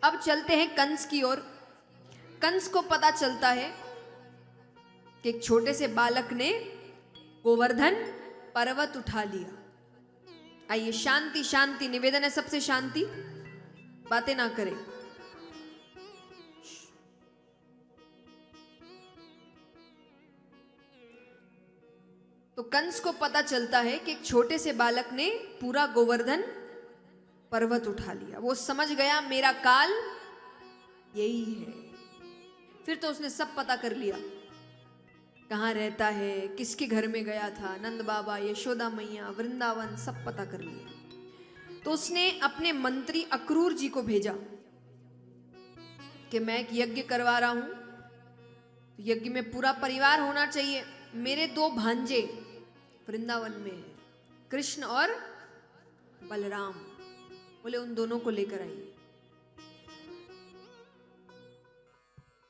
अब चलते हैं कंस की ओर। कंस को पता चलता है कि एक छोटे से बालक ने गोवर्धन पर्वत उठा लिया। आइए शांति शांति, निवेदन है सबसे शांति, बातें ना करें। तो कंस को पता चलता है कि एक छोटे से बालक ने पूरा गोवर्धन पर्वत उठा लिया। वो समझ गया मेरा काल यही है। फिर तो उसने सब पता कर लिया, कहाँ रहता है, किसके घर में गया था, नंद बाबा, यशोदा मैया, वृंदावन, सब पता कर लिया। तो उसने अपने मंत्री अक्रूर जी को भेजा कि मैं एक यज्ञ करवा रहा हूं, यज्ञ में पूरा परिवार होना चाहिए। मेरे 2 भांजे वृंदावन में है, कृष्ण और बलराम, बोले उन दोनों को लेकर आइए।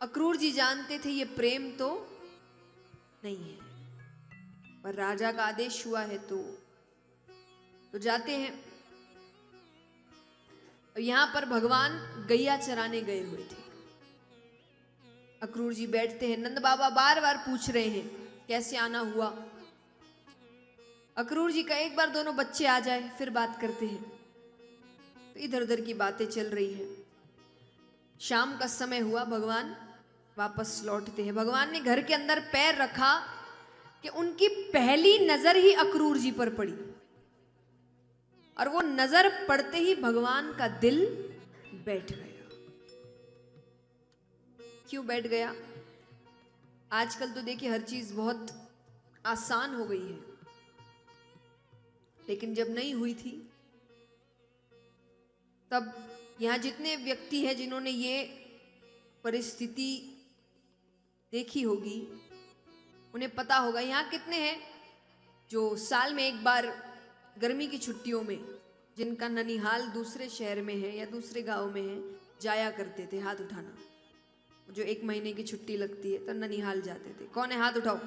अक्रूर जी जानते थे ये प्रेम तो नहीं है, पर राजा का आदेश हुआ है तो जाते हैं। यहां पर भगवान गैया चराने गए हुए थे। अक्रूर जी बैठते हैं, नंद बाबा बार बार पूछ रहे हैं कैसे आना हुआ। अक्रूर जी का एक बार दोनों बच्चे आ जाए फिर बात करते हैं। तो इधर उधर की बातें चल रही है। शाम का समय हुआ, भगवान वापस लौटते हैं। भगवान ने घर के अंदर पैर रखा कि उनकी पहली नजर ही अक्रूर जी पर पड़ी, और वो नजर पड़ते ही भगवान का दिल बैठ गया। क्यों बैठ गया? आजकल तो देखिए हर चीज बहुत आसान हो गई है, लेकिन जब नहीं हुई थी तब यहां जितने व्यक्ति हैं जिन्होंने ये परिस्थिति देखी होगी, उन्हें पता होगा। यहाँ कितने हैं जो साल में एक बार गर्मी की छुट्टियों में, जिनका ननिहाल दूसरे शहर में है या दूसरे गांव में है, जाया करते थे? हाथ उठाना। जो 1 महीने की छुट्टी लगती है तो ननिहाल जाते थे। कौन है? हाथ उठाओ।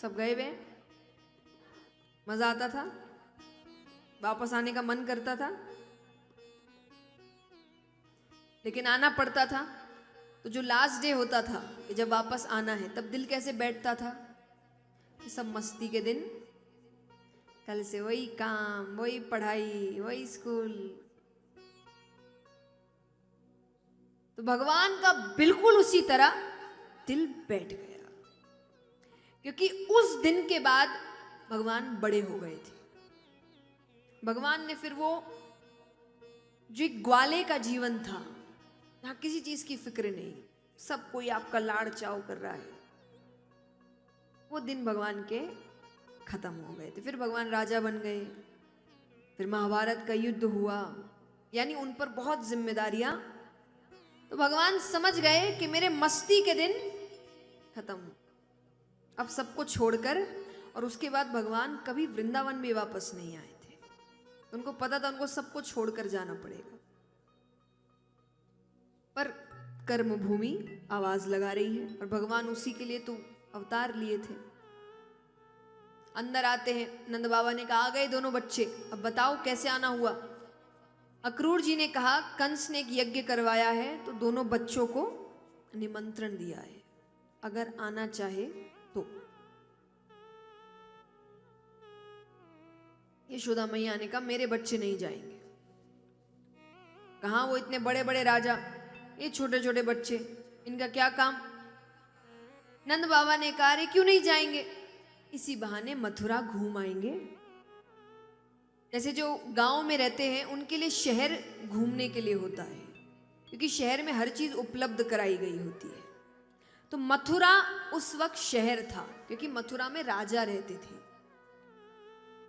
सब गए हुए? मजा आता था? वापस आने का मन करता था? लेकिन आना पड़ता था। तो जो लास्ट डे होता था कि जब वापस आना है, तब दिल कैसे बैठता था? कि सब मस्ती के दिन, कल से वही काम, वही पढ़ाई, वही स्कूल। तो भगवान का बिल्कुल उसी तरह दिल बैठ गया, क्योंकि उस दिन के बाद भगवान बड़े हो गए थे। भगवान ने फिर वो जो एक ग्वाले का जीवन था, जहां किसी चीज की फिक्र नहीं, सब कोई आपका लाड़ चाव कर रहा है, वो दिन भगवान के खत्म हो गए थे। फिर भगवान राजा बन गए, फिर महाभारत का युद्ध हुआ, यानी उन पर बहुत जिम्मेदारियां। तो भगवान समझ गए कि मेरे मस्ती के दिन खत्म, अब सबको छोड़कर। और उसके बाद भगवान कभी वृंदावन में वापस नहीं आए थे। उनको पता था उनको सबको छोड़कर जाना पड़ेगा, पर कर्म भूमि आवाज लगा रही है, और भगवान उसी के लिए तो अवतार लिए थे। अंदर आते हैं, नंद बाबा ने कहा आ गए दोनों बच्चे, अब बताओ कैसे आना हुआ। अक्रूर जी ने कहा कंस ने एक यज्ञ करवाया है, तो दोनों बच्चों को निमंत्रण दिया है, अगर आना चाहे तो। यशोदा मैया ने कहा मेरे बच्चे नहीं जाएंगे। कहां वो इतने बड़े बड़े राजा, ये छोटे छोटे बच्चे, इनका क्या काम? नंद बाबा ने कहा रे क्यों नहीं जाएंगे, इसी बहाने मथुरा घूम आएंगे। जैसे जो गांव में रहते हैं उनके लिए शहर घूमने के लिए होता है, क्योंकि शहर में हर चीज उपलब्ध कराई गई होती है। तो मथुरा उस वक्त शहर था, क्योंकि मथुरा में राजा रहते थे,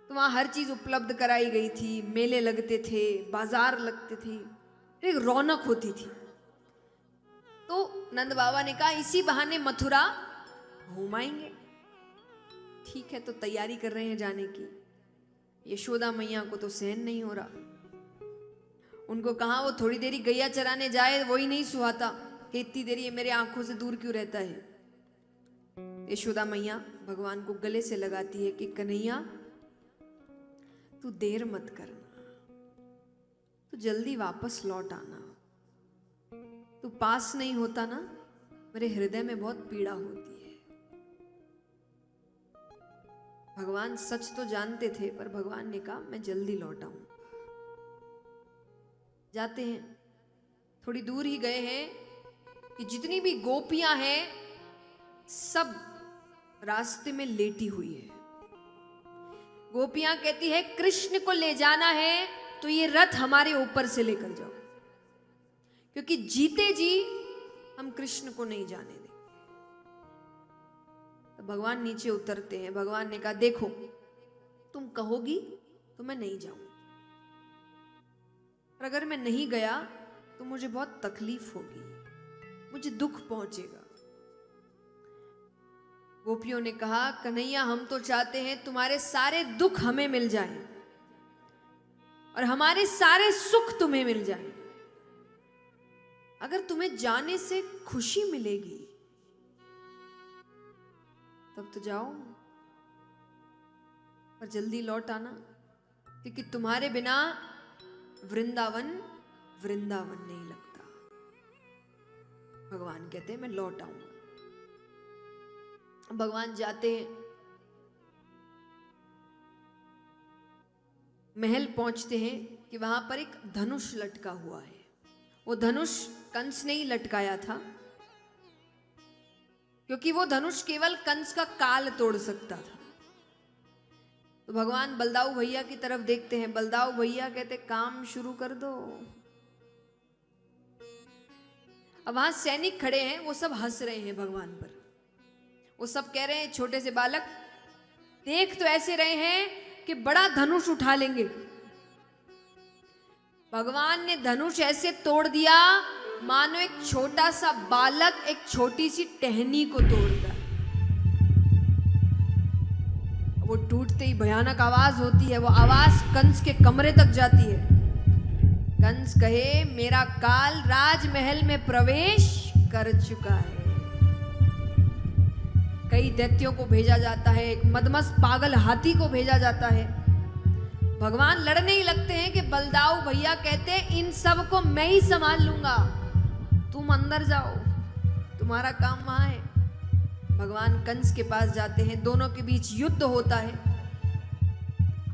तो वहां हर चीज उपलब्ध कराई गई थी। मेले लगते थे, बाजार लगते थे, एक रौनक होती थी। तो नंद बाबा ने कहा इसी बहाने मथुरा घुमाएंगे। ठीक है, तो तैयारी कर रहे हैं जाने की। यशोदा मैया को तो सहन नहीं हो रहा। उनको कहा वो थोड़ी देरी गैया चराने जाए, वही नहीं सुहाता कि इतनी देरी ये मेरे आंखों से दूर क्यों रहता है। यशोदा मैया भगवान को गले से लगाती है कि कन्हैया तू देर मत करना, तो जल्दी वापस लौट आना। तू पास नहीं होता ना, मेरे हृदय में बहुत पीड़ा होती है। भगवान सच तो जानते थे, पर भगवान ने कहा मैं जल्दी लौट आऊं। जाते हैं, थोड़ी दूर ही गए हैं कि जितनी भी गोपियां हैं सब रास्ते में लेटी हुई है। गोपियां कहती है कृष्ण को ले जाना है तो ये रथ हमारे ऊपर से लेकर जाओ, क्योंकि जीते जी हम कृष्ण को नहीं जाने देंगे। तो भगवान नीचे उतरते हैं। भगवान ने कहा देखो, तुम कहोगी तो मैं नहीं जाऊं, और अगर मैं नहीं गया तो मुझे बहुत तकलीफ होगी, मुझे दुख पहुंचेगा। गोपियों ने कहा कन्हैया, हम तो चाहते हैं तुम्हारे सारे दुख हमें मिल जाएं और हमारे सारे सुख तुम्हें मिल जाएं। अगर तुम्हें जाने से खुशी मिलेगी तब तो जाओ, पर जल्दी लौट आना, क्योंकि तुम्हारे बिना वृंदावन वृंदावन नहीं लगता। भगवान कहते हैं मैं लौट आऊंगा। भगवान जाते हैं, महल पहुंचते हैं कि वहां पर एक धनुष लटका हुआ है। वो धनुष कंस ने ही लटकाया था, क्योंकि वो धनुष केवल कंस का काल तोड़ सकता था। तो भगवान बलदाऊ भैया की तरफ देखते हैं। बलदाऊ भैया कहते काम शुरू कर दो। अब वहां सैनिक खड़े हैं, वो सब हंस रहे हैं भगवान पर। वो सब कह रहे हैं छोटे से बालक देख तो ऐसे रहे हैं कि बड़ा धनुष उठा लेंगे। भगवान ने धनुष ऐसे तोड़ दिया मानो एक छोटा सा बालक एक छोटी सी टहनी को तोड़ता है। वो टूटते ही भयानक आवाज होती है। वो आवाज कंस के कमरे तक जाती है। कंस कहे मेरा काल राजमहल में प्रवेश कर चुका है। कई दैत्यों को भेजा जाता है, एक मदमस्त पागल हाथी को भेजा जाता है। भगवान लड़ने ही लगते हैं कि बलदाऊ भैया कहते हैं इन सब को मैं ही संभाल लूंगा, तुम अंदर जाओ, तुम्हारा काम वहां है। भगवान कंस के पास जाते हैं, दोनों के बीच युद्ध होता है।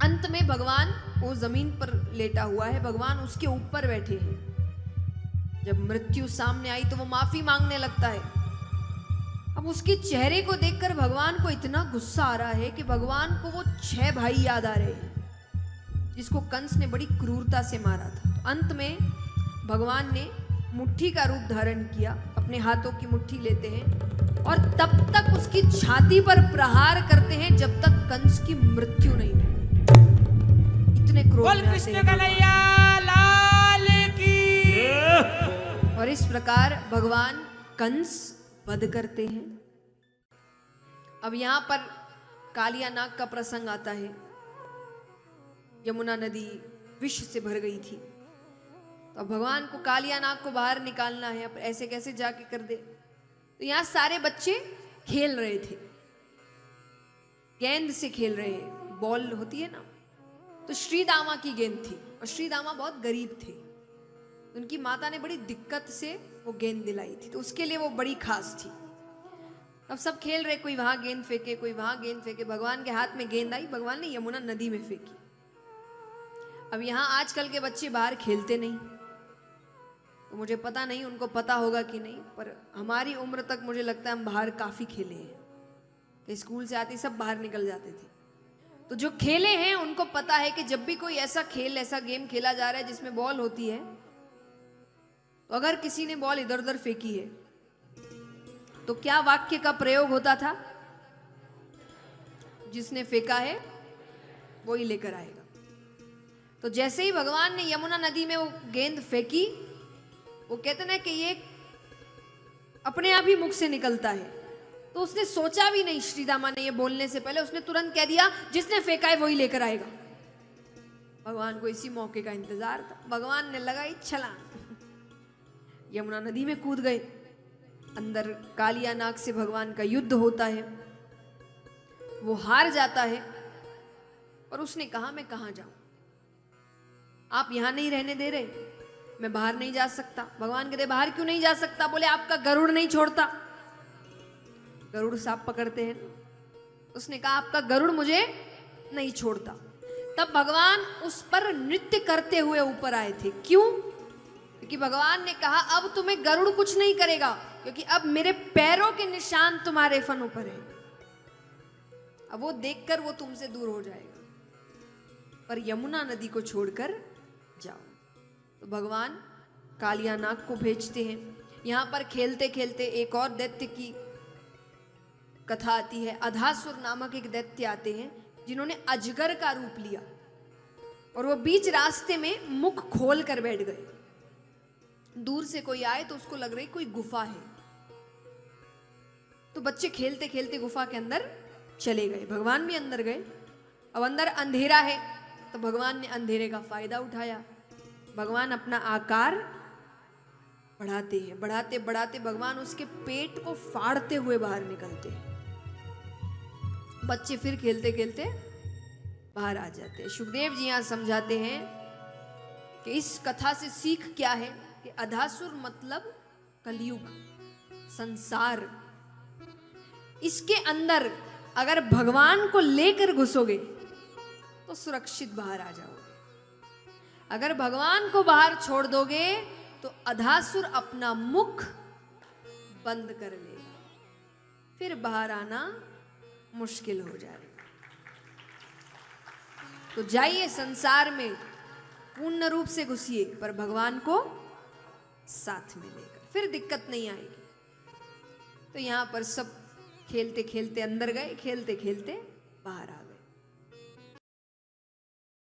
अंत में भगवान वो जमीन पर लेटा हुआ है, भगवान उसके ऊपर बैठे हैं। जब मृत्यु सामने आई तो वो माफी मांगने लगता है। अब उसके चेहरे को देखकर भगवान को इतना गुस्सा आ रहा है कि भगवान को वो 6 भाई याद आ रहे हैं जिसको कंस ने बड़ी क्रूरता से मारा था। तो अंत में भगवान ने मुट्ठी का रूप धारण किया, अपने हाथों की मुट्ठी लेते हैं और तब तक उसकी छाती पर प्रहार करते हैं जब तक कंस की मृत्यु नहीं होती। इतने क्रोध में आते हैं लाल की। और इस प्रकार भगवान कंस वध करते हैं। अब यहां पर कालिया नाग का प्रसंग आता है। यमुना नदी विष से भर गई थी, तो अब भगवान को कालिया नाग को बाहर निकालना है। अब ऐसे कैसे जाके कर दे। तो यहां सारे बच्चे खेल रहे थे, गेंद से खेल रहे हैं, बॉल होती है ना। तो श्री दामा की गेंद थी और श्री दामा बहुत गरीब थे। उनकी माता ने बड़ी दिक्कत से वो गेंद दिलाई थी, तो उसके लिए वो बड़ी खास थी। अब सब खेल रहे, कोई वहां गेंद फेंके, कोई वहां गेंद फेंके। भगवान के हाथ में गेंद आई, भगवान ने यमुना नदी में फेंकी। अब यहां आजकल के बच्चे बाहर खेलते नहीं, तो मुझे पता नहीं उनको पता होगा कि नहीं, पर हमारी उम्र तक मुझे लगता है हम बाहर काफी खेले हैं कि स्कूल से आते सब बाहर निकल जाते थे। तो जो खेले हैं उनको पता है कि जब भी कोई ऐसा खेल, ऐसा गेम खेला जा रहा है जिसमें बॉल होती है, तो अगर किसी ने बॉल इधर उधर फेंकी है तो क्या वाक्य का प्रयोग होता था? जिसने फेंका है वो ही लेकर आएगा। तो जैसे ही भगवान ने यमुना नदी में वो गेंद फेंकी, वो कहते ना कि ये अपने आप ही मुख से निकलता है। तो उसने सोचा भी नहीं, श्री दामा ने ये बोलने से पहले उसने तुरंत कह दिया जिसने फेंका है वही लेकर आएगा। भगवान को इसी मौके का इंतजार था। भगवान ने लगाई छलांग, यमुना नदी में कूद गए। अंदर कालिया नाग से भगवान का युद्ध होता है, वो हार जाता है और उसने कहा मैं कहां जाऊं। आप यहां नहीं रहने दे रहे, मैं बाहर नहीं जा सकता। भगवान कहते बाहर क्यों नहीं जा सकता? बोले आपका गरुड़ नहीं छोड़ता। गरुड़ सांप पकड़ते हैं, उसने कहा आपका गरुड़ मुझे नहीं छोड़ता। तब भगवान उस पर नृत्य करते हुए ऊपर आए थे। क्यों? क्योंकि भगवान ने कहा अब तुम्हें गरुड़ कुछ नहीं करेगा, क्योंकि अब मेरे पैरों के निशान तुम्हारे फनों पर है। अब वो देखकर वो तुमसे दूर हो जाएगा, पर यमुना नदी को छोड़कर जाओ। तो भगवान कालिया नाग को भेजते हैं। यहां पर खेलते खेलते एक और दैत्य की कथा आती है। अधासुर नामक एक दैत्य आते हैं जिन्होंने अजगर का रूप लिया, और वो बीच रास्ते में मुख खोल कर बैठ गए। दूर से कोई आए तो उसको लग रही कोई गुफा है, तो बच्चे खेलते खेलते गुफा के अंदर चले गए। भगवान भी अंदर गए। अब अंदर अंधेरा है, तो भगवान ने अंधेरे का फायदा उठाया। भगवान अपना आकार बढ़ाते हैं, बढ़ाते बढ़ाते भगवान उसके पेट को फाड़ते हुए बाहर निकलते हैं। बच्चे फिर खेलते खेलते बाहर आ जाते हैं। सुखदेव जी यहां समझाते हैं कि इस कथा से सीख क्या है कि अधासुर मतलब कलयुग, संसार, इसके अंदर अगर भगवान को लेकर घुसोगे तो सुरक्षित बाहर आ जाओगे। अगर भगवान को बाहर छोड़ दोगे तो अधासुर अपना मुख बंद कर लेगा, फिर बाहर आना मुश्किल हो जाएगा। तो जाइए संसार में पूर्ण रूप से घुसिए, पर भगवान को साथ में लेकर, फिर दिक्कत नहीं आएगी। तो यहां पर सब खेलते खेलते अंदर गए, खेलते खेलते बाहर आ गए।